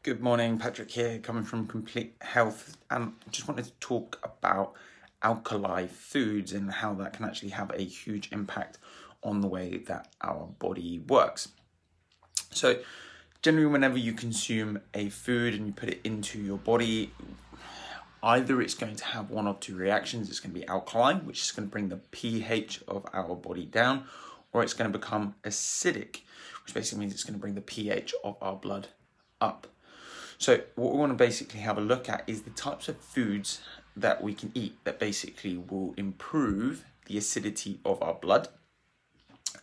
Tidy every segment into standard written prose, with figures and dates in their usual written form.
Good morning, Patrick here, coming from Complete Health, and just wanted to talk about alkali foods and how that can actually have a huge impact on the way that our body works. So generally, whenever you consume a food and you put it into your body, either it's going to have one or two reactions. It's going to be alkaline, which is going to bring the pH of our body down, or it's going to become acidic, which basically means it's going to bring the pH of our blood up. So what we want to basically have a look at is the types of foods that we can eat that basically will improve the acidity of our blood,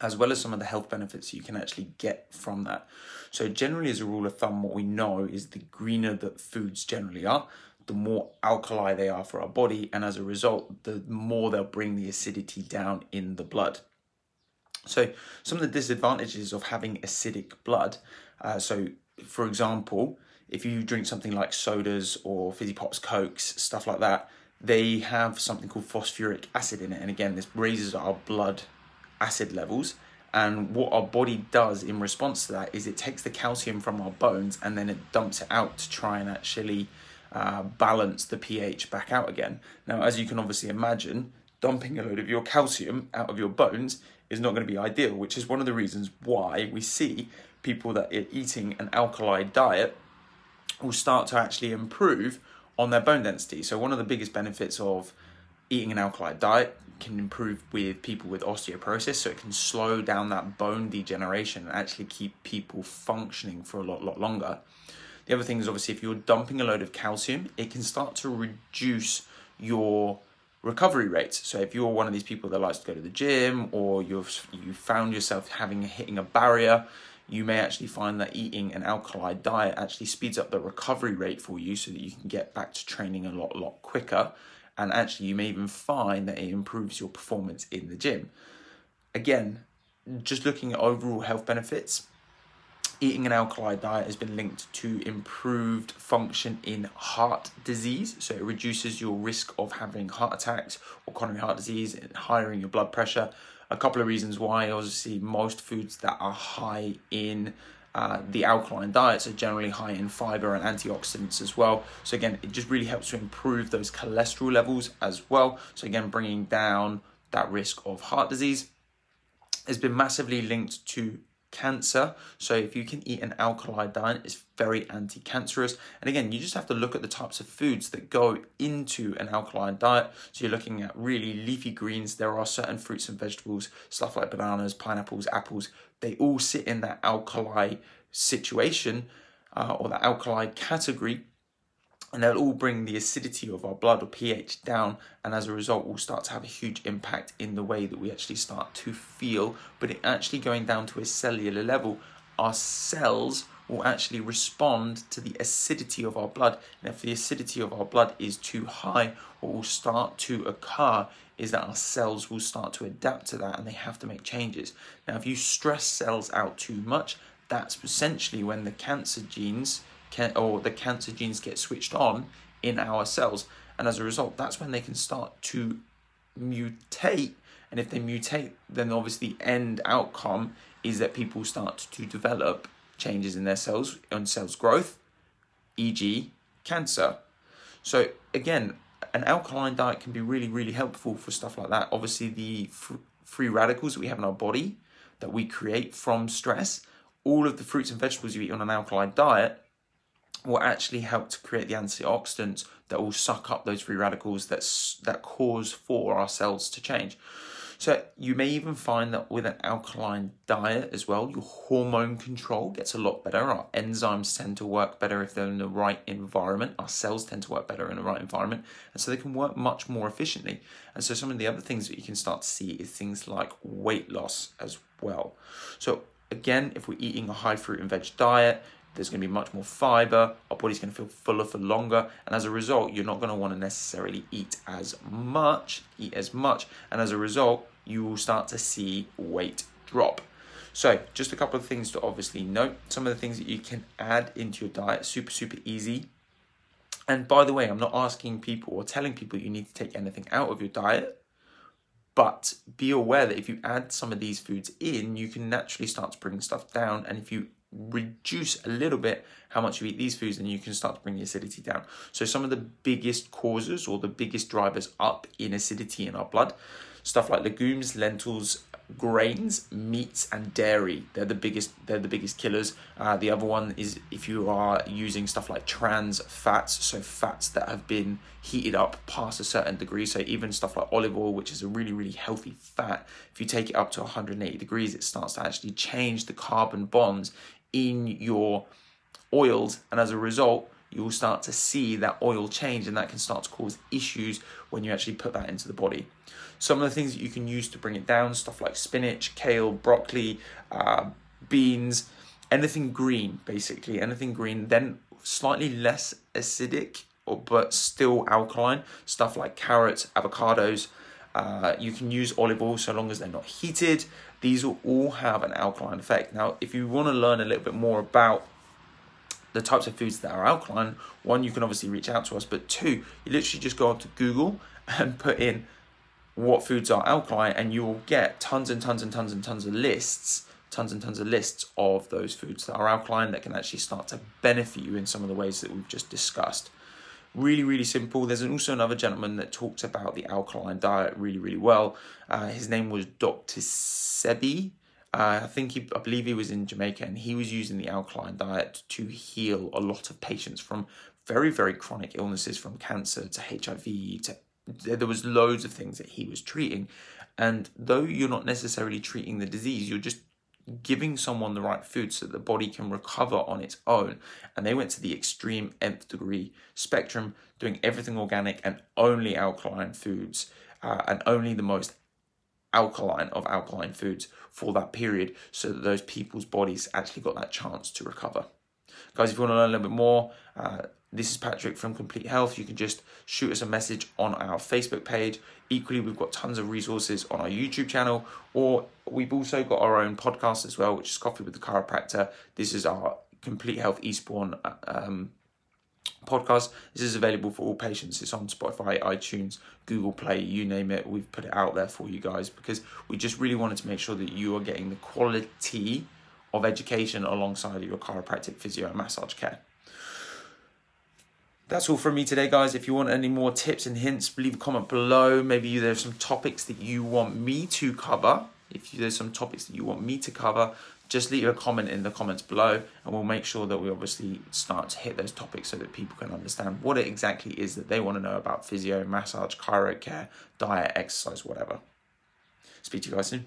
as well as some of the health benefits you can actually get from that. So generally, as a rule of thumb, what we know is the greener that foods generally are, the more alkali they are for our body, and as a result, the more they'll bring the acidity down in the blood. So some of the disadvantages of having acidic blood, so for example, if you drink something like sodas or fizzy pops, cokes, stuff like that, they have something called phosphoric acid in it. And again, this raises our blood acid levels. And what our body does in response to that is it takes the calcium from our bones and then it dumps it out to try and actually balance the pH back out again. Now, as you can obviously imagine, dumping a load of your calcium out of your bones is not going to be ideal, which is one of the reasons why we see people that are eating an alkali diet will start to actually improve on their bone density. So one of the biggest benefits of eating an alkali diet can improve with people with osteoporosis, so it can slow down that bone degeneration and actually keep people functioning for a lot longer. The other thing is obviously if you're dumping a load of calcium, it can start to reduce your recovery rates. So if you're one of these people that likes to go to the gym, or you found yourself hitting a barrier, you may actually find that eating an alkali diet actually speeds up the recovery rate for you so that you can get back to training a lot quicker. And actually you may even find that it improves your performance in the gym. Again, just looking at overall health benefits, eating an alkali diet has been linked to improved function in heart disease. So it reduces your risk of having heart attacks or coronary heart disease and higher in your blood pressure. A couple of reasons why: obviously most foods that are high in the alkaline diets are generally high in fiber and antioxidants as well. So again, it just really helps to improve those cholesterol levels as well. So again, bringing down that risk of heart disease. Has been massively linked to cancer. So if you can eat an alkali diet, it's very anti-cancerous. And again, you just have to look at the types of foods that go into an alkaline diet. So you're looking at really leafy greens. There are certain fruits and vegetables, stuff like bananas, pineapples, apples. They all sit in that alkali situation or the alkali category. And they'll all bring the acidity of our blood or pH down, and as a result we'll start to have a huge impact in the way that we actually start to feel. But it actually going down to a cellular level, our cells will actually respond to the acidity of our blood. And if the acidity of our blood is too high, what will start to occur is that our cells will start to adapt to that and they have to make changes. Now if you stress cells out too much, that's essentially when the cancer genes get switched on in our cells, and as a result that's when they can start to mutate. And if they mutate, then obviously the end outcome is that people start to develop changes in their cells, on cells growth, e.g. cancer. So again, an alkaline diet can be really helpful for stuff like that. Obviously the free radicals that we have in our body that we create from stress, all of the fruits and vegetables you eat on an alkaline diet will actually help to create the antioxidants that will suck up those free radicals that cause for our cells to change. So you may even find that with an alkaline diet as well, your hormone control gets a lot better. Our enzymes tend to work better if they're in the right environment. Our cells tend to work better in the right environment, and so they can work much more efficiently. And so some of the other things that you can start to see is things like weight loss as well. So again, if we're eating a high fruit and veg diet, there's going to be much more fiber, our body's going to feel fuller for longer, and as a result, you're not going to want to necessarily eat as much, and as a result, you will start to see weight drop. So just a couple of things to obviously note. Some of the things that you can add into your diet, super easy. And by the way, I'm not asking people or telling people you need to take anything out of your diet, but be aware that if you add some of these foods in, you can naturally start to bring stuff down. And if you reduce a little bit how much you eat these foods, and you can start to bring the acidity down. So some of the biggest causes or the biggest drivers up in acidity in our blood, stuff like legumes, lentils, grains, meats, and dairy. They're the biggest killers. The other one is if you are using stuff like trans fats, so fats that have been heated up past a certain degree. So even stuff like olive oil, which is a really, really healthy fat, if you take it up to 180 degrees, it starts to actually change the carbon bonds in your oils, and as a result, you'll start to see that oil change, and that can start to cause issues when you actually put that into the body. Some of the things that you can use to bring it down, stuff like spinach, kale, broccoli, beans, anything green, basically, anything green, then slightly less acidic, but still alkaline, stuff like carrots, avocados. You can use olive oil so long as they're not heated. These will all have an alkaline effect. Now, if you want to learn a little bit more about the types of foods that are alkaline, one, you can obviously reach out to us, but two, you literally just go onto Google and put in what foods are alkaline, and you will get tons and tons and tons and tons of lists of those foods that are alkaline that can actually start to benefit you in some of the ways that we've just discussed. Really, really simple. There's also another gentleman that talks about the alkaline diet really, really well. His name was Dr. Sebi. I believe he was in Jamaica, and he was using the alkaline diet to heal a lot of patients from very, very chronic illnesses, from cancer to HIV there was loads of things that he was treating. And though you're not necessarily treating the disease, you're just giving someone the right food so that the body can recover on its own. And they went to the extreme nth degree spectrum, doing everything organic and only alkaline foods, and only the most alkaline of alkaline foods for that period, so that those people's bodies actually got that chance to recover. Guys, if you want to learn a little bit more, this is Patrick from Complete Health. You can just shoot us a message on our Facebook page. Equally, we've got tons of resources on our YouTube channel, or we've also got our own podcast as well, which is Coffee with the Chiropractor. This is our Complete Health Eastbourne podcast. This is available for all patients. It's on Spotify, iTunes, Google Play, you name it. We've put it out there for you guys because we just really wanted to make sure that you are getting the quality of education alongside your chiropractic, physio, and massage care. That's all from me today, guys. If you want any more tips and hints, leave a comment below. Maybe there's some topics that you want me to cover. If there's some topics that you want me to cover, just leave a comment in the comments below, and we'll make sure that we obviously start to hit those topics so that people can understand what it exactly is that they want to know about physio, massage, chiro care, diet, exercise, whatever. Speak to you guys soon.